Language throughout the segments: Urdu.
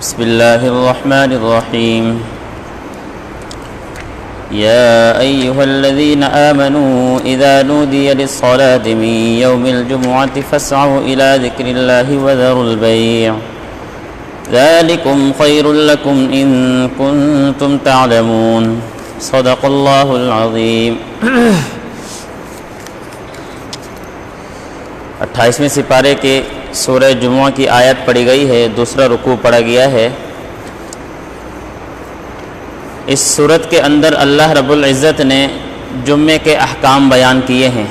بسم الله الرحمن الرحيم يا أيها الذين آمنوا إذا نودي للصلاة من يوم الجمعة فاسعوا إلى ذكر الله وذروا البيع ذلكم خير لكم إن كنتم تعلمون صدق الله العظيم 28ویں سپارے کے سورہ جمعہ کی آیت پڑھی گئی ہے، دوسرا رکوع پڑھا گیا ہے۔ اس سورت کے اندر اللہ رب العزت نے جمعے کے احکام بیان کیے ہیں۔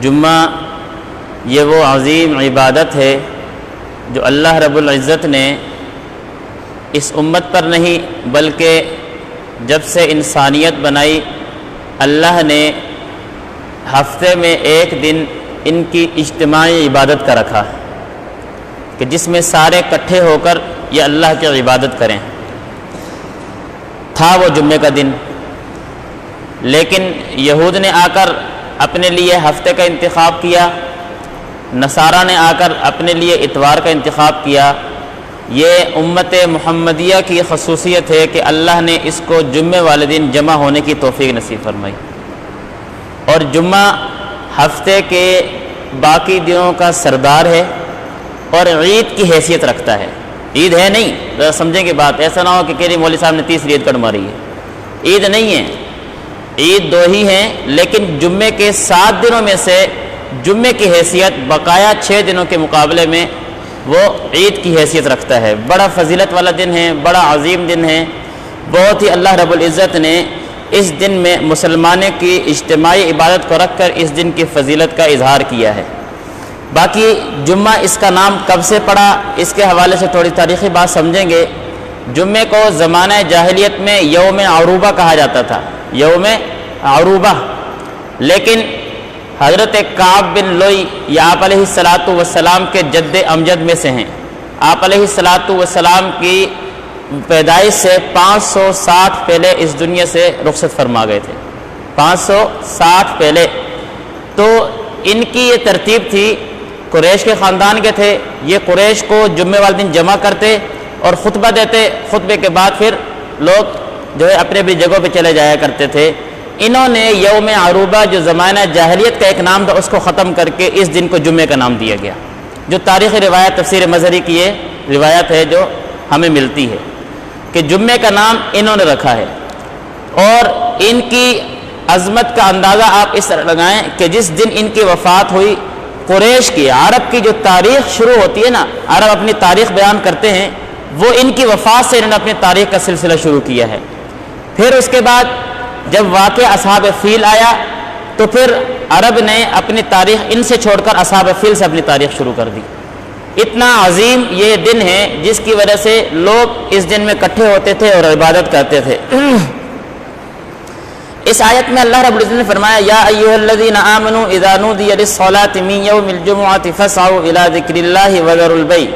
جمعہ یہ وہ عظیم عبادت ہے جو اللہ رب العزت نے اس امت پر نہیں بلکہ جب سے انسانیت بنائی اللہ نے ہفتے میں ایک دن ان کی اجتماعی عبادت کا رکھا کہ جس میں سارے اکٹھے ہو کر یہ اللہ کی عبادت کریں۔ تھا وہ جمعے کا دن، لیکن یہود نے آ کر اپنے لیے ہفتے کا انتخاب کیا، نصارہ نے آ کر اپنے لیے اتوار کا انتخاب کیا۔ یہ امت محمدیہ کی خصوصیت ہے کہ اللہ نے اس کو جمعے والے دن جمع ہونے کی توفیق نصیب فرمائی، اور جمعہ ہفتے کے باقی دنوں کا سردار ہے اور عید کی حیثیت رکھتا ہے۔ عید ہے نہیں، ذرا سمجھیں کہ بات ایسا نہ ہو کہ کہہ مولوی صاحب نے 30 عید کٹ ماری ہے۔ عید نہیں ہے، عید دو ہی ہیں، لیکن جمعے کے 7 دنوں میں سے جمعے کی حیثیت بقایا 6 دنوں کے مقابلے میں وہ عید کی حیثیت رکھتا ہے۔ بڑا فضیلت والا دن ہے، بڑا عظیم دن ہے۔ بہت ہی اللہ رب العزت نے اس دن میں مسلمانوں کی اجتماعی عبادت کو رکھ کر اس دن کی فضیلت کا اظہار کیا ہے۔ باقی جمعہ اس کا نام کب سے پڑا، اس کے حوالے سے تھوڑی تاریخی بات سمجھیں گے۔ جمعے کو زمانہ جاہلیت میں یوم عروبہ کہا جاتا تھا، یوم عروبہ، لیکن حضرت کعب بن لوئی یہ آپ علیہ السلام کے جد امجد میں سے ہیں۔ آپ علیہ السلام کی پیدائش سے 560 پہلے اس دنیا سے رخصت فرما گئے تھے، 560 پہلے۔ تو ان کی یہ ترتیب تھی، قریش کے خاندان کے تھے، یہ قریش کو جمعے والے دن جمع کرتے اور خطبہ دیتے، خطبے کے بعد پھر لوگ جو ہے اپنے بھی جگہوں پہ چلے جایا کرتے تھے۔ انہوں نے یوم عروبہ جو زمانہ جاہلیت کا ایک نام تھا اس کو ختم کر کے اس دن کو جمعے کا نام دیا گیا، جو تاریخی روایت تفسیر مظہری کی یہ روایت ہے جو ہمیں ملتی ہے کہ جمعے کا نام انہوں نے رکھا ہے۔ اور ان کی عظمت کا اندازہ آپ اس طرح لگائیں کہ جس دن ان کی وفات ہوئی، قریش کی عرب کی جو تاریخ شروع ہوتی ہے نا، عرب اپنی تاریخ بیان کرتے ہیں، وہ ان کی وفات سے انہوں نے اپنی تاریخ کا سلسلہ شروع کیا ہے۔ پھر اس کے بعد جب واقعہ اصحاب فیل آیا تو پھر عرب نے اپنی تاریخ ان سے چھوڑ کر اصحاب فیل سے اپنی تاریخ شروع کر دی۔ اتنا عظیم یہ دن ہے جس کی وجہ سے لوگ اس دن میں اکٹھے ہوتے تھے اور عبادت کرتے تھے۔ اس آیت میں اللہ رب العزت نے فرمایا یا ایھا الذین آمنوا اذا نودی للصلاۃ من یوم الجمعۃ فاسعوا الی ذکر اللہ وذروا البیع،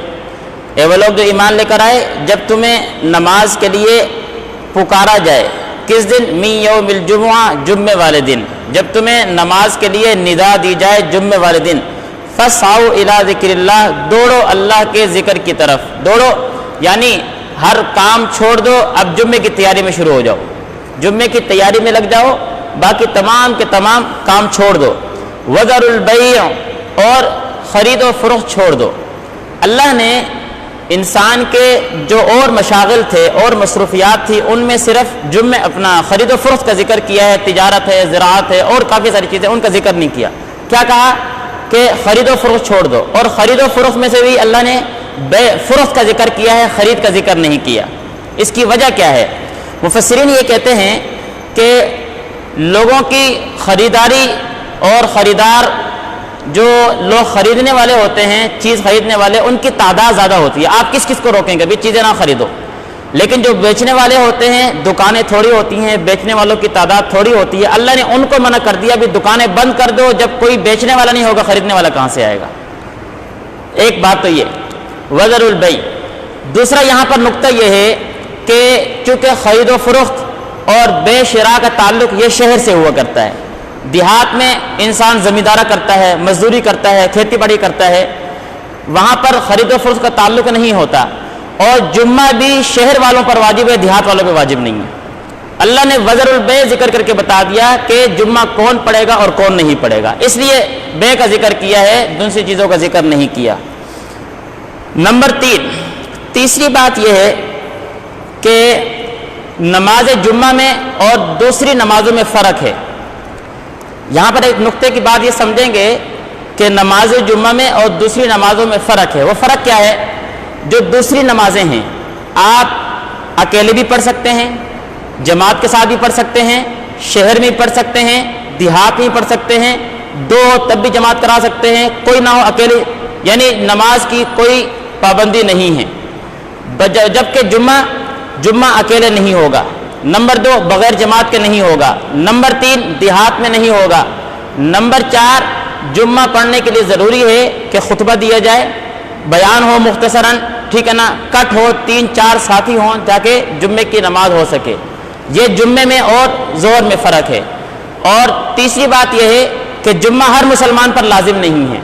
اے وہ لوگ جو ایمان لے کر آئے، جب تمہیں نماز کے لیے پکارا جائے، کس دن؟ من یوم الجمعہ، جمعے والے دن، جب تمہیں نماز کے لیے ندا دی جائے جمعے والے دن، فاسعوا الی ذکر اللہ، دوڑو اللہ کے ذکر کی طرف، دوڑو یعنی ہر کام چھوڑ دو، اب جمعے کی تیاری میں شروع ہو جاؤ، جمعے کی تیاری میں لگ جاؤ، باقی تمام کے تمام کام چھوڑ دو۔ وذروا البیع، اور خرید و فروخت چھوڑ دو۔ اللہ نے انسان کے جو اور مشاغل تھے اور مصروفیات تھی ان میں صرف جمعے اپنا خرید و فروخت کا ذکر کیا ہے، تجارت ہے، زراعت ہے اور کافی ساری چیزیں، ان کا ذکر نہیں کیا۔ کیا کہا کہ خرید و فروخت چھوڑ دو، اور خرید و فروخت میں سے بھی اللہ نے فروخت کا ذکر کیا ہے، خرید کا ذکر نہیں کیا۔ اس کی وجہ کیا ہے؟ مفسرین یہ کہتے ہیں کہ لوگوں کی خریداری اور خریدار جو لوگ خریدنے والے ہوتے ہیں، چیز خریدنے والے، ان کی تعداد زیادہ ہوتی ہے۔ آپ کس کس کو روکیں گے بھی چیزیں نہ خریدو، لیکن جو بیچنے والے ہوتے ہیں دکانیں تھوڑی ہوتی ہیں، بیچنے والوں کی تعداد تھوڑی ہوتی ہے۔ اللہ نے ان کو منع کر دیا بھی دکانیں بند کر دو، جب کوئی بیچنے والا نہیں ہوگا خریدنے والا کہاں سے آئے گا؟ ایک بات تو یہ وذروا البیع۔ دوسرا یہاں پر نقطہ یہ ہے کہ چونکہ خرید و فروخت اور بے شراء کا تعلق یہ شہر سے ہوا کرتا ہے، دیہات میں انسان زمیندارہ کرتا ہے، مزدوری کرتا ہے، کھیتی باڑی کرتا ہے، وہاں پر خرید و فروخت کا تعلق نہیں ہوتا، اور جمعہ بھی شہر والوں پر واجب ہے، دیہات والوں پہ واجب نہیں ہے۔ اللہ نے وزر البے ذکر کر کے بتا دیا کہ جمعہ کون پڑھے گا اور کون نہیں پڑھے گا، اس لیے بے کا ذکر کیا ہے، دوسری چیزوں کا ذکر نہیں کیا۔ نمبر 3، تیسری بات یہ ہے کہ نماز جمعہ میں اور دوسری نمازوں میں فرق ہے۔ یہاں پر ایک نقطے کی بات یہ سمجھیں گے کہ نماز جمعہ میں اور دوسری نمازوں میں فرق ہے۔ وہ فرق کیا ہے؟ جو دوسری نمازیں ہیں آپ اکیلے بھی پڑھ سکتے ہیں، جماعت کے ساتھ بھی پڑھ سکتے ہیں، شہر میں بھی پڑھ سکتے ہیں، دیہات میں بھی پڑھ سکتے ہیں، دو تب بھی جماعت کرا سکتے ہیں، کوئی نہ ہو اکیلے، یعنی نماز کی کوئی پابندی نہیں ہے۔ جبکہ جمعہ اکیلے نہیں ہوگا۔ نمبر 2، بغیر جماعت کے نہیں ہوگا۔ نمبر 3، دیہات میں نہیں ہوگا۔ نمبر 4، جمعہ پڑھنے کے لیے ضروری ہے کہ خطبہ دیا جائے، بیان ہو مختصراً، ٹھیک ہے نا، کٹ ہو، 3-4 ساتھی ہوں تاکہ جمعے کی نماز ہو سکے۔ یہ جمعے میں اور ظہر میں فرق ہے۔ اور تیسری بات یہ ہے کہ جمعہ ہر مسلمان پر لازم نہیں ہے۔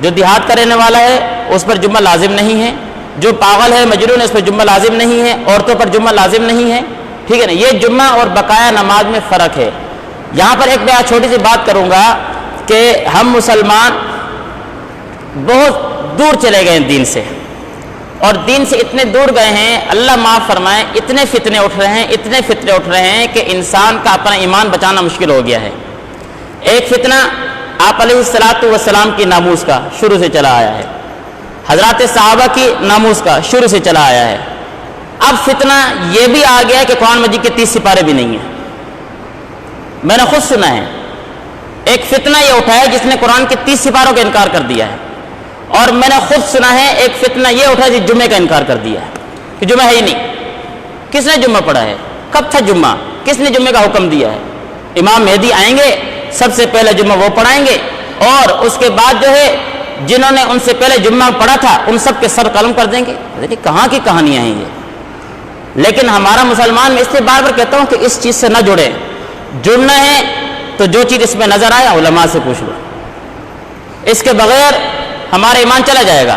جو دیہات کا رہنے والا ہے اس پر جمعہ لازم نہیں ہے، جو پاگل ہے مجنون ہے اس پر جمعہ لازم نہیں ہے، عورتوں پر جمعہ لازم نہیں ہے، ٹھیک ہے نا۔ یہ جمعہ اور بقایا نماز میں فرق ہے۔ یہاں پر ایک میں چھوٹی سی بات کروں گا کہ ہم مسلمان بہت دور چلے گئے ہیں دین سے، اور دین سے اتنے دور گئے ہیں، اللہ معاف فرمائے، اتنے فتنے اٹھ رہے ہیں کہ انسان کا اپنا ایمان بچانا مشکل ہو گیا ہے۔ ایک فتنہ آپ علیہ السلام کی ناموس کا شروع سے چلا آیا ہے، حضرات صحابہ کی ناموس کا شروع سے چلا آیا ہے۔ اب فتنہ یہ بھی آ گیا ہے کہ قرآن مجید کے 30 سپارے بھی نہیں ہیں۔ میں نے خود سنا ہے ایک فتنہ یہ اٹھا ہے جس نے قرآن کے 30 سپاروں کا انکار کر دیا ہے، اور میں نے خود سنا ہے ایک فتنہ یہ اٹھا ہے جس جمعے کا انکار کر دیا ہے کہ جمعہ ہے ہی نہیں۔ کس نے جمعہ پڑھا ہے؟ کب تھا جمعہ؟ کس نے جمعے کا حکم دیا ہے؟ امام مہدی آئیں گے، سب سے پہلے جمعہ وہ پڑھائیں گے، اور اس کے بعد جو ہے جنہوں نے ان سے پہلے جمعہ پڑھا تھا ان سب کے سر قلم کر دیں گے۔ کہاں کی کہانیاں ہیں یہ؟ لیکن ہمارا مسلمان، میں اس لیے بار بار کہتا ہوں کہ اس چیز سے نہ جڑے۔ جڑنا ہے تو جو چیز اس میں نظر آئے علماء سے پوچھ لو، اس کے بغیر ہمارا ایمان چلا جائے گا۔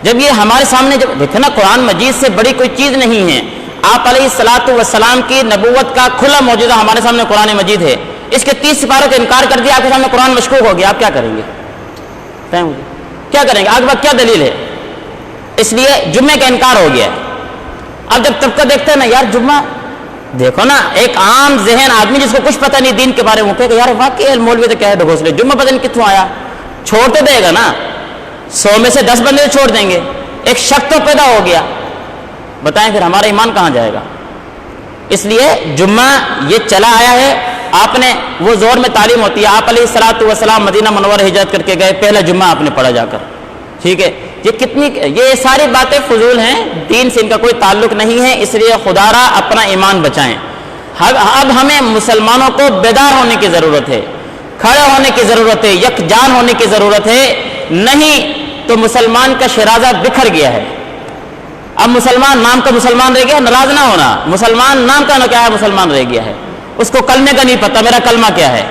جب یہ ہمارے سامنے، جب دیکھیں نا، قرآن مجید سے بڑی کوئی چیز نہیں ہے۔ آپ علیہ السلام کی نبوت کا کھلا معجزہ ہمارے سامنے قرآن مجید ہے، اس کے 30 سپاروں کا انکار کر دیا، آپ کے سامنے قرآن مشکوک ہو گیا، آپ کیا کریں گے؟ کیا کریں گے؟ آگے بات کیا دلیل ہے؟ اس لیے جمعے کا انکار ہو گیا ہے۔ اب جب طبقہ دیکھتے ہیں نا، یار جمعہ دیکھو نا، ایک عام ذہن آدمی جس کو کچھ پتہ نہیں دین کے بارے میں، کہے کہ یار واقعی مولوی تو کیا ہے ڈھگوسلے، جمعہ پتہ نہیں کتوں آیا، چھوڑتے دے گا نا، 100 میں سے 10 بندے چھوڑ دیں گے، ایک شک تو پیدا ہو گیا۔ بتائیں پھر ہمارا ایمان کہاں جائے گا؟ اس لیے جمعہ یہ چلا آیا ہے۔ آپ نے وہ زور میں تعلیم ہوتی ہے، آپ علیہ السلام مدینہ منورہ ہجرت کر کے گئے، پہلا جمعہ آپ نے پڑھا جا کر، ٹھیک ہے۔ یہ ساری باتیں فضول ہیں، دین سے ان کا کوئی تعلق نہیں ہے، اس لیے خدا را اپنا ایمان بچائیں۔ اب ہمیں مسلمانوں کو بیدار ہونے کی ضرورت ہے، کھڑے ہونے کی ضرورت ہے، یکجان ہونے کی ضرورت ہے، نہیں تو مسلمان کا شرازہ بکھر گیا ہے۔ اب مسلمان نام کا مسلمان رہ گیا، ناراض نہ ہونا، مسلمان نام کا نہ کیا ہے، مسلمان رہ گیا ہے، اس کو کلمے کا نہیں پتہ میرا کلمہ کیا ہے،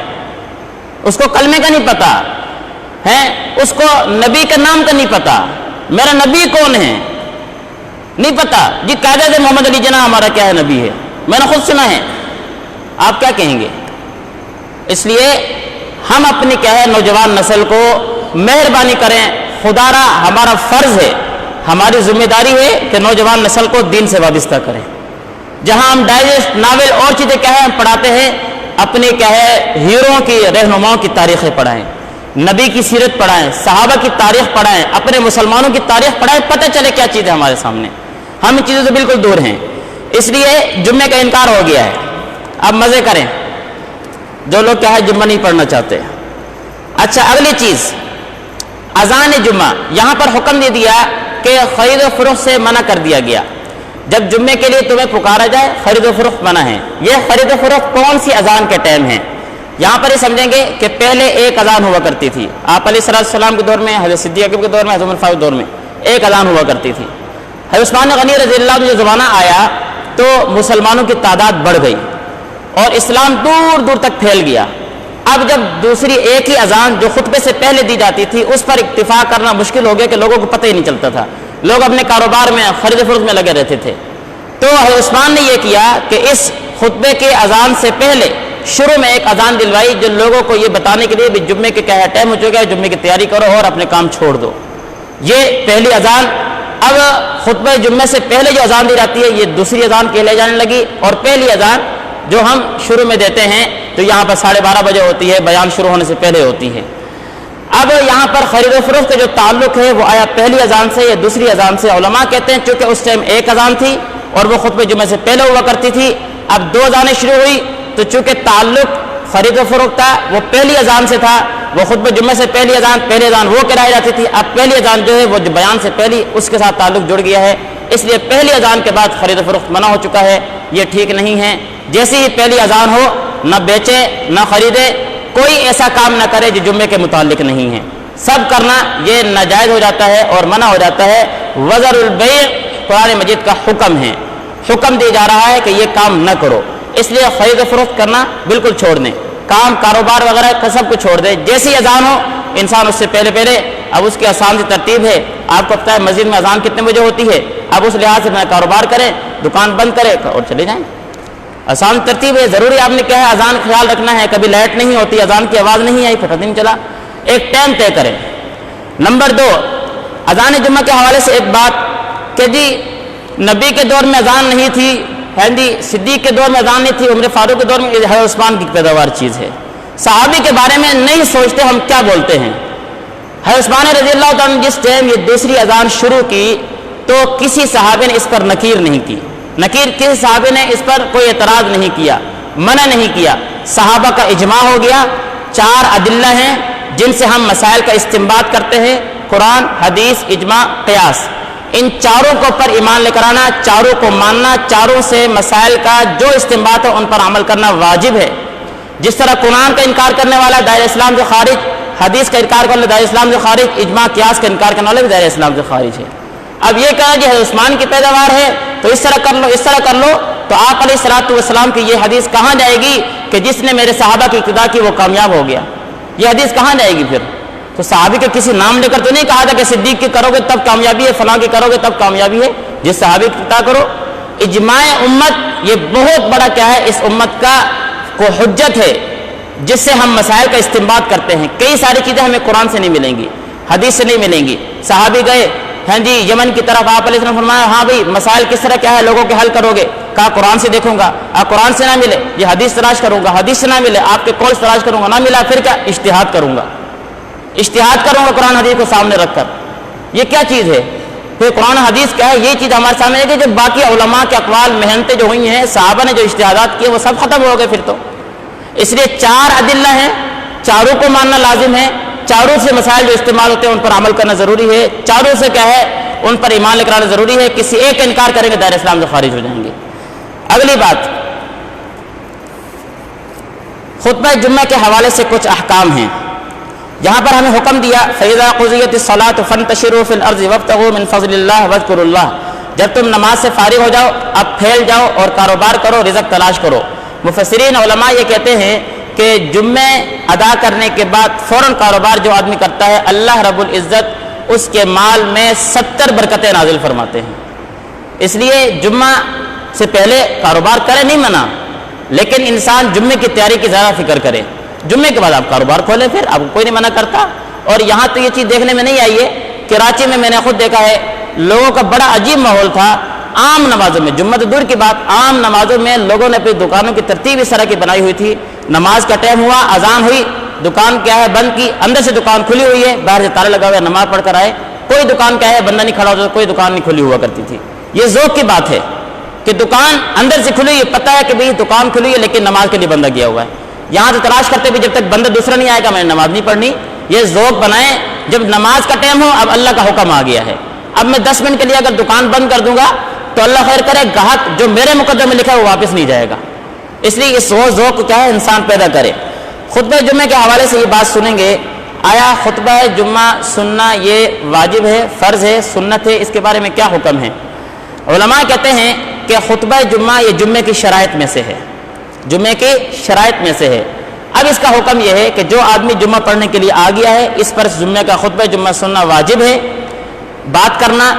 اس کو کلمے کا نہیں پتہ ہے، اس کو نبی کا نام کا نہیں پتہ، میرا نبی کون ہے نہیں پتہ۔ جی قاعدہ سے محمد علی جناح ہمارا کیا ہے، نبی ہے، میں نے خود سنا ہے، آپ کیا کہیں گے؟ اس لیے ہم اپنی کیا ہے نوجوان نسل کو مہربانی کریں، خدا را ہمارا فرض ہے، ہماری ذمہ داری ہے کہ نوجوان نسل کو دین سے وابستہ کریں۔ جہاں ہم ڈائجسٹ ناول اور چیزیں کیا ہے ہم پڑھاتے ہیں، اپنے کیا ہے ہیروں کی، رہنماؤں کی تاریخیں پڑھائیں، نبی کی سیرت پڑھائیں، صحابہ کی تاریخ پڑھائیں، اپنے مسلمانوں کی تاریخ پڑھائیں، پتہ چلے کیا چیز ہے ہمارے سامنے۔ ہم ان چیزوں سے بالکل دور ہیں، اس لیے جمعے کا انکار ہو گیا ہے۔ اب مزے کریں جو لوگ کیا ہے جمعہ نہیں پڑھنا چاہتے۔ اچھا، اگلی چیز اذان جمعہ، یہاں پر حکم دے دیا کہ خرید و فروخت سے منع کر دیا گیا۔ جب جمعے کے لیے تمہیں پکارا جائے خرید و فروخت منع ہے۔ یہ خرید و فروخت کون سی اذان کے ٹائم ہے؟ یہاں پر یہ سمجھیں گے کہ پہلے ایک اذان ہوا کرتی تھی، آپ علیہ السلام کے دور میں، حضرت صدیق اکبر کے دور میں، حضرت عمر فاروق کے دور میں ایک اذان ہوا کرتی تھی۔ حضرت عثمان غنی رضی اللہ عنہ جو زمانہ آیا تو مسلمانوں کی تعداد بڑھ گئی اور اسلام دور دور تک پھیل گیا۔ اب جب دوسری ایک ہی اذان جو خطبے سے پہلے دی جاتی تھی اس پر اکتفا کرنا مشکل ہو گیا کہ لوگوں کو پتہ ہی نہیں چلتا تھا، لوگ اپنے کاروبار میں خرید فروخت میں لگے رہتے تھے۔ تو حضرت عثمان نے یہ کیا کہ اس خطبے کے اذان سے پہلے شروع میں ایک اذان دلوائی جو لوگوں کو یہ بتانے کے لیے بھی جمعے کے کیا ٹائم ہو چکا ہے، جمعے کی تیاری کرو اور اپنے کام چھوڑ دو۔ یہ پہلی اذان۔ اب خطبہ جمعے سے پہلے جو اذان دی جاتی ہے یہ دوسری اذان کہلائی جانے لگی، اور پہلی اذان جو ہم شروع میں دیتے ہیں تو یہاں پر 12:30 بجے ہوتی ہے، بیان شروع ہونے سے پہلے ہوتی ہے۔ اب یہاں پر خرید و فروخت کا جو تعلق ہے وہ آیا پہلی اذان سے یا دوسری اذان سے؟ علماء کہتے ہیں چونکہ اس ٹائم ایک اذان تھی اور وہ خطبہ جمعے سے پہلے ہوا کرتی تھی، اب 2 اذانیں شروع ہوئی تو چونکہ تعلق خرید و فروخت تھا وہ پہلی اذان سے تھا، وہ خطبہ جمعے سے پہلی اذان وہ کرائی جاتی تھی، اب پہلی اذان جو ہے وہ جو بیان سے پہلی اس کے ساتھ تعلق جڑ گیا ہے، اس لیے پہلی اذان کے بعد خرید و فروخت منع ہو چکا ہے، یہ ٹھیک نہیں ہے۔ جیسے ہی پہلی اذان ہو نہ بیچے نہ خریدے، کوئی ایسا کام نہ کرے جو جمعے کے متعلق نہیں ہے، سب کرنا یہ ناجائز ہو جاتا ہے اور منع ہو جاتا ہے۔ وزر البیع قرآن مجید کا حکم ہے، حکم دیا جا رہا ہے کہ یہ کام نہ کرو، اس لیے خرید و فروخت کرنا بالکل چھوڑ دیں، کام کاروبار وغیرہ کا سب کچھ چھوڑ دیں۔ جیسی اذان ہو انسان اس سے پہلے اب اس کی آسان سی ترتیب ہے، آپ کو پتہ ہے مسجد میں اذان کتنے بجے ہوتی ہے، اب اس لحاظ سے اپنا کاروبار کریں، دکان بند کریں اور چلے جائیں، آسان ترتیب ہے۔ ضروری آپ نے کیا ہے اذان خیال رکھنا ہے، کبھی لائٹ نہیں ہوتی، اذان کی آواز نہیں آئی پتہ نہیں چلا، ایک ٹائم طے کریں۔ نمبر 2، اذان جمعہ کے حوالے سے ایک بات کہ جی نبی کے دور میں اذان نہیں تھی، صدیق کے دور میں اذان نہیں تھی، عمر فاروق کے دور میں حضرت عثمان کی پیداوار چیز ہے، صحابی کے بارے میں نہیں سوچتے ہم کیا بولتے ہیں۔ حضرت عثمان رضی اللہ تعالیٰ نے جس ٹائم یہ دوسری اذان شروع کی تو کسی صحابی نے اس پر نکیر نہیں کی، کسی صحابی نے اس پر کوئی اعتراض نہیں کیا، منع نہیں کیا، صحابہ کا اجماع ہو گیا۔ 4 ادلہ ہیں جن سے ہم مسائل کا استنباط کرتے ہیں، قرآن، حدیث، اجماع، قیاس، ان چاروں کو پر ایمان لے کر آنا، چاروں کو ماننا، چاروں سے مسائل کا جو استنباط ہے ان پر عمل کرنا واجب ہے۔ جس طرح قرآن کا انکار کرنے والا دائرہ اسلام سے خارج، حدیث کا انکار کرنے والا دائرہ اسلام سے خارج، اجماع قیاس کا انکار کرنے والا بھی دائرہ اسلام سے خارج ہے۔ اب یہ کہا کہ حضرت عثمان کی پیداوار ہے تو اس طرح کر لو، اس طرح کر لو، تو آپ علیہ الصلوۃ والسلام کی یہ حدیث کہاں جائے گی کہ جس نے میرے صحابہ کی اقتداء کی وہ کامیاب ہو گیا؟ یہ حدیث کہاں جائے گی پھر؟ تو صحابی کے کسی نام لے کر تو نہیں کہا تھا کہ صدیق کی کرو گے تب کامیابی ہے، فلاں کی کرو گے تب کامیابی ہے، جس صحابی کی اقتداء کرو۔ اجماع امت یہ بہت بڑا کیا ہے، اس امت کا کو حجت ہے جس سے ہم مسائل کا استنباط کرتے ہیں۔ کئی ساری چیزیں ہمیں قرآن سے نہیں ملیں گی، حدیث سے نہیں ملیں گی۔ صحابی گئے یمن کی طرف، آپ علیہ السلام فرمایا ہاں بھائی مسائل کس طرح کیا ہے لوگوں کے حل کرو گے؟ کہا قرآن سے دیکھوں گا، قرآن سے نہ ملے یہ حدیث تلاش کروں گا، حدیث سے نہ ملے آپ کے قول تلاش کروں گا، نہ ملا پھر کیا اجتہاد کروں گا، قرآن حدیث کو سامنے رکھ کر۔ یہ کیا چیز ہے؟ پھر قرآن حدیث کیا ہے؟ یہ چیز ہمارے سامنے ہے کہ جو باقی علماء کے اقوال محنتیں جو ہوئی ہیں، صحابہ نے جو اجتہادات کیے وہ سب ختم ہو گئے پھر تو۔ اس لیے 4 ادلہ ہیں، چاروں کو ماننا لازم ہے، چاروں سے مسائل جو استعمال ہوتے ہیں ان پر عمل کرنا ضروری ہے، چاروں سے کیا ہے ان پر ایمان لے کر آنا ضروری ہے، کسی ایک کا انکار کریں گے دائرہ اسلام سے خارج ہو جائیں گے۔ اگلی بات، خطبہ جمعہ کے حوالے سے کچھ احکام ہیں۔ یہاں پر ہمیں حکم دیا فَإِذَا قُضِيَتِ الصَّلَاةُ فَانتَشِرُوا فِي الْأَرْضِ وَابْتَغُوا مِنْ فَضْلِ اللَّهِ وَاذْكُرُوا اللَّهَ، جب تم نماز سے فارغ ہو جاؤ اب پھیل جاؤ اور کاروبار کرو، رزق تلاش کرو۔ مفسرین علماء یہ کہتے ہیں کہ جمعے ادا کرنے کے بعد فوراً کاروبار جو آدمی کرتا ہے اللہ رب العزت اس کے مال میں 70 برکتیں نازل فرماتے ہیں۔ اس لیے جمعہ سے پہلے کاروبار کرے نہیں منع، لیکن انسان جمعے کی تیاری کی زیادہ فکر کرے، جمعے کے بعد آپ کاروبار کھولیں، پھر آپ کو کوئی نہیں منع کرتا۔ اور یہاں تو یہ چیز دیکھنے میں نہیں آئی ہے، کراچی میں میں نے خود دیکھا ہے لوگوں کا بڑا عجیب ماحول تھا، عام نمازوں میں، جمعہ تو دور کی بات، عام نمازوں میں لوگوں نے اپنی دکانوں کی ترتیب اس طرح کی بنائی ہوئی تھی، نماز کا ٹائم ہوا، اذان ہوئی، دکان کیا ہے بند کی، اندر سے دکان کھلی ہوئی ہے، باہر سے تالا لگا ہوا ہے، نماز پڑھ کر آئے، کوئی دکان کیا ہے بندہ نہیں کھڑا ہوتا، کوئی دکان نہیں کھلی ہوا کرتی تھی۔ یہ ذوق کی بات ہے کہ دکان اندر سے کھلی ہوئی، پتہ ہے کہ بھئی دکان کھلی ہے لیکن نماز کے لیے بندہ گیا ہوا ہے، یہاں سے تلاش کرتے بھی جب تک بندہ دوسرا نہیں آئے گا میں نے نماز نہیں پڑھنی۔ یہ ذوق بنائیں جب نماز کا ٹائم ہو، اب اللہ کا حکم آ گیا ہے، اب میں 10 منٹ کے لیے اگر دکان بند کر دوں گا تو اللہ خیر کرے گاہک جو میرے مقدر میں لکھا ہے وہ واپس نہیں جائے گا، اس لیے اس ذوق کو کیا ہے انسان پیدا کرے۔ خطبہ جمعہ کے حوالے سے یہ بات سنیں گے، آیا خطبہ جمعہ سننا یہ واجب ہے، فرض ہے، سنت ہے، اس کے بارے میں کیا حکم ہے؟ علماء کہتے ہیں کہ خطبہ جمعہ یہ جمعے کی شرائط میں سے ہے، جمعے کی شرائط میں سے ہے۔ اب اس کا حکم یہ ہے کہ جو آدمی جمعہ پڑھنے کے لیے آ گیا ہے اس پر جمعے کا خطبہ جمعہ سننا واجب ہے. بات کرنا،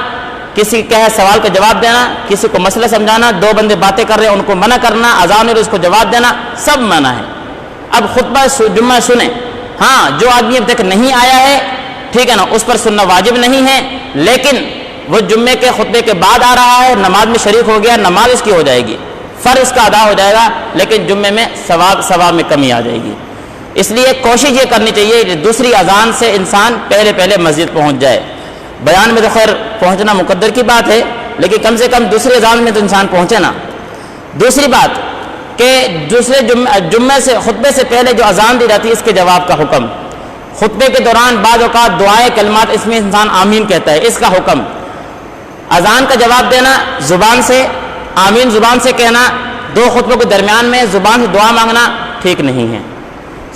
کسی کہے سوال کا جواب دینا، کسی کو مسئلہ سمجھانا، دو بندے باتیں کر رہے ہیں ان کو منع کرنا، اذان ہو رہی اس کو جواب دینا، سب منع ہے. اب خطبہ جمعہ سنیں. ہاں جو آدمی اب تک نہیں آیا ہے ٹھیک ہے نا، اس پر سننا واجب نہیں ہے، لیکن وہ جمعے کے خطبے کے بعد آ رہا ہے، نماز میں شریک ہو گیا، نماز اس کی ہو جائے گی، فرض کا ادا ہو جائے گا، لیکن جمعے میں ثواب میں کمی آ جائے گی. اس لیے کوشش یہ کرنی چاہیے کہ دوسری اذان سے انسان پہلے مسجد پہنچ جائے. بیان میں تو خیر پہنچنا مقدر کی بات ہے، لیکن کم سے کم دوسری اذان میں تو انسان پہنچے نا. دوسری بات کہ دوسرے جمعے سے خطبے سے پہلے جو اذان دی جاتی ہے اس کے جواب کا حکم. خطبے کے دوران بعض اوقات دعائیں کلمات اس میں انسان آمین کہتا ہے، اس کا حکم. اذان کا جواب دینا زبان سے، آمین زبان سے کہنا، دو خطبوں کے درمیان میں زبان سے دعا مانگنا ٹھیک نہیں ہے.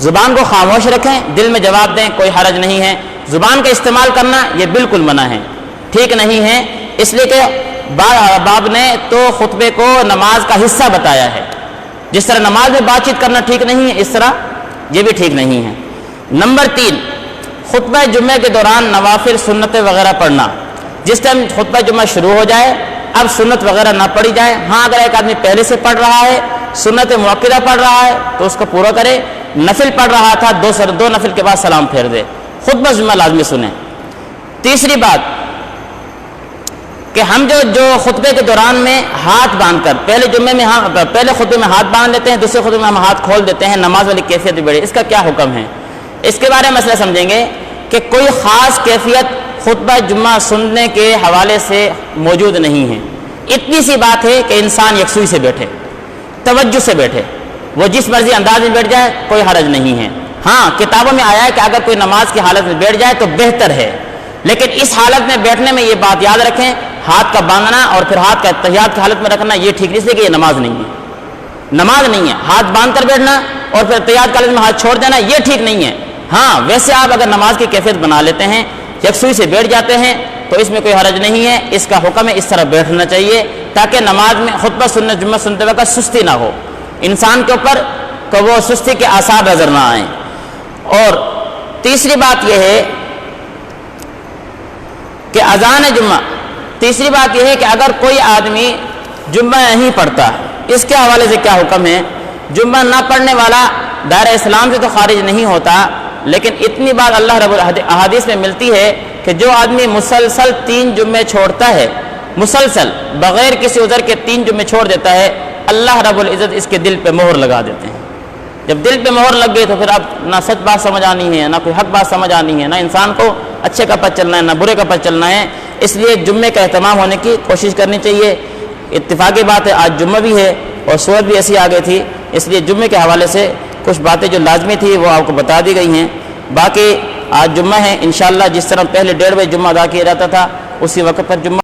زبان کو خاموش رکھیں، دل میں جواب دیں، کوئی حرج نہیں ہے. زبان کا استعمال کرنا یہ بالکل منع ہے، ٹھیک نہیں ہے. اس لیے کہ باب نے تو خطبے کو نماز کا حصہ بتایا ہے. جس طرح نماز میں بات چیت کرنا ٹھیک نہیں ہے، اس طرح یہ بھی ٹھیک نہیں ہے. نمبر 3، خطبہ جمعہ کے دوران نوافل سنتیں وغیرہ پڑھنا. جس ٹائم خطبہ جمعہ شروع ہو جائے اب سنت وغیرہ نہ پڑھی جائے. ہاں اگر ایک آدمی پہلے سے پڑھ رہا ہے، سنت مؤکدہ پڑھ رہا ہے تو اس کو پورا کرے. نفل پڑھ رہا تھا، دو نفل کے بعد سلام پھیر دے. خطبہ جمعہ لازمی سنیں. تیسری بات کہ ہم جو خطبے کے دوران میں ہاتھ باندھ کر پہلے خطبے میں ہاتھ باندھ لیتے ہیں، دوسرے خطبے میں ہم ہاتھ کھول دیتے ہیں، نماز والی کیفیت بھی بڑی. اس کا کیا حکم ہے؟ اس کے بارے میں مسئلہ سمجھیں گے کہ کوئی خاص کیفیت خطبہ جمعہ سننے کے حوالے سے موجود نہیں ہے. اتنی سی بات ہے کہ انسان یکسوئی سے بیٹھے، توجہ سے بیٹھے، وہ جس مرضی انداز میں بیٹھ جائے کوئی حرج نہیں ہے. ہاں کتابوں میں آیا ہے کہ اگر کوئی نماز کی حالت میں بیٹھ جائے تو بہتر ہے، لیکن اس حالت میں بیٹھنے میں یہ بات یاد رکھیں، ہاتھ کا باندھنا اور پھر ہاتھ کا اتحیات کی حالت میں رکھنا یہ ٹھیک نہیں، اس لیے کہ یہ نماز نہیں ہے. نماز نہیں ہے. ہاتھ باندھ کر بیٹھنا اور پھر اتحیات کی حالت میں ہاتھ چھوڑ دینا یہ ٹھیک نہیں ہے. ہاں ویسے آپ اگر نماز کی کیفیت بنا لیتے ہیں، یکسوئی سے بیٹھ جاتے ہیں تو اس میں کوئی حرج نہیں ہے. اس کا حکم ہے اس طرح بیٹھنا چاہیے تاکہ نماز میں خطبہ جمعہ سنتے وقت سستی نہ ہو انسان کے اوپر، کہ وہ سستی کے آثار نظر نہ آئیں. اور تیسری بات یہ ہے کہ اذان جمعہ، تیسری بات یہ ہے کہ اگر کوئی آدمی جمعہ نہیں پڑھتا، اس کے حوالے سے کیا حکم ہے؟ جمعہ نہ پڑھنے والا دائرہ اسلام سے تو خارج نہیں ہوتا، لیکن اتنی بات اللہ رب احادیث میں ملتی ہے کہ جو آدمی مسلسل 3 جمعے چھوڑتا ہے، مسلسل بغیر کسی عذر کے 3 جمعے چھوڑ دیتا ہے، اللہ رب العزت اس کے دل پہ مہر لگا دیتے ہیں. جب دل پہ مہر لگ گئی تو پھر اب نہ سچ بات سمجھ آنی ہے، نہ کوئی حق بات سمجھ آنی ہے، نہ انسان کو اچھے کا پتہ چلنا ہے، نہ برے کا پتہ چلنا ہے. اس لیے جمعے کا اہتمام ہونے کی کوشش کرنی چاہیے. اتفاقی بات ہے آج جمعہ بھی ہے اور صورت بھی ایسی آ گئی تھی، اس لیے جمعے کے حوالے سے کچھ باتیں جو لازمی تھی وہ آپ کو بتا دی گئی ہیں. باقی آج جمعہ ہے، انشاءاللہ جس طرح پہلے 1:30 بجے جمعہ ادا کیا جاتا تھا اسی وقت پر جمعہ